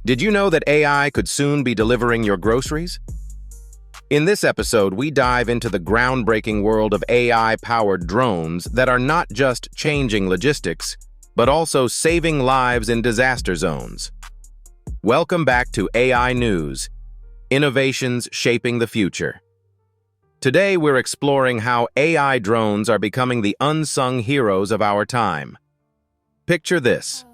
Did you know that AI could soon be delivering your groceries? In this episode, we dive into the groundbreaking world of AI-powered drones that are not just changing logistics, but also saving lives in disaster zones. Welcome back to AI News, Innovations Shaping the Future. Today, we're exploring how AI drones are becoming the unsung heroes of our time. Picture this: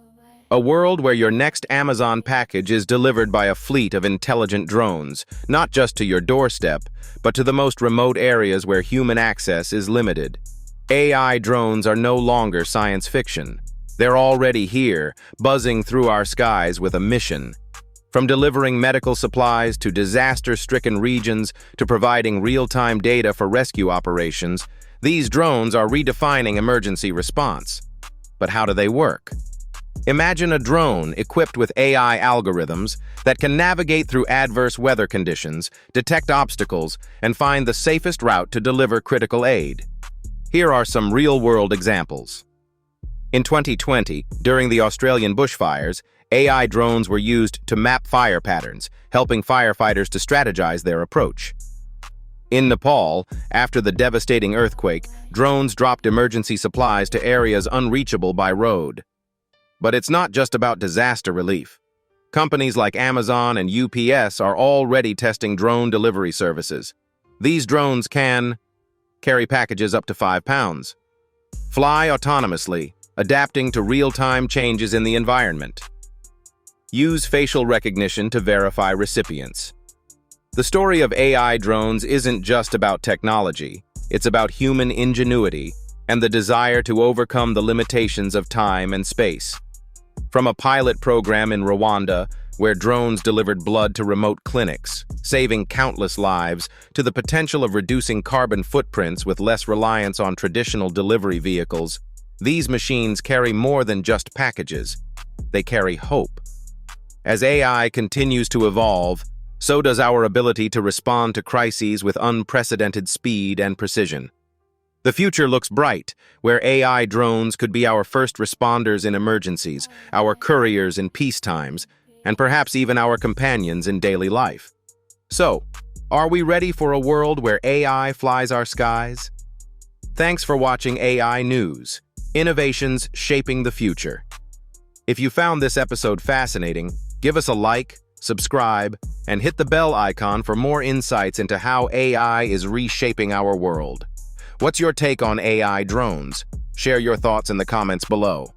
a world where your next Amazon package is delivered by a fleet of intelligent drones, not just to your doorstep, but to the most remote areas where human access is limited. AI drones are no longer science fiction. They're already here, buzzing through our skies with a mission. From delivering medical supplies to disaster-stricken regions to providing real-time data for rescue operations, these drones are redefining emergency response. But how do they work? Imagine a drone equipped with AI algorithms that can navigate through adverse weather conditions, detect obstacles, and find the safest route to deliver critical aid. Here are some real-world examples. In 2020, during the Australian bushfires, AI drones were used to map fire patterns, helping firefighters to strategize their approach. In Nepal, after the devastating earthquake, drones dropped emergency supplies to areas unreachable by road. But it's not just about disaster relief. Companies like Amazon and UPS are already testing drone delivery services. These drones can carry packages up to 5 pounds, fly autonomously, adapting to real-time changes in the environment, use facial recognition to verify recipients. The story of AI drones isn't just about technology, it's about human ingenuity and the desire to overcome the limitations of time and space. From a pilot program in Rwanda, where drones delivered blood to remote clinics, saving countless lives, to the potential of reducing carbon footprints with less reliance on traditional delivery vehicles, these machines carry more than just packages. They carry hope. As AI continues to evolve, so does our ability to respond to crises with unprecedented speed and precision. The future looks bright, where AI drones could be our first responders in emergencies, our couriers in peacetimes, and perhaps even our companions in daily life. So, are we ready for a world where AI flies our skies? Thanks for watching AI News, Innovations Shaping the Future. If you found this episode fascinating, give us a like, subscribe, and hit the bell icon for more insights into how AI is reshaping our world. What's your take on AI drones? Share your thoughts in the comments below.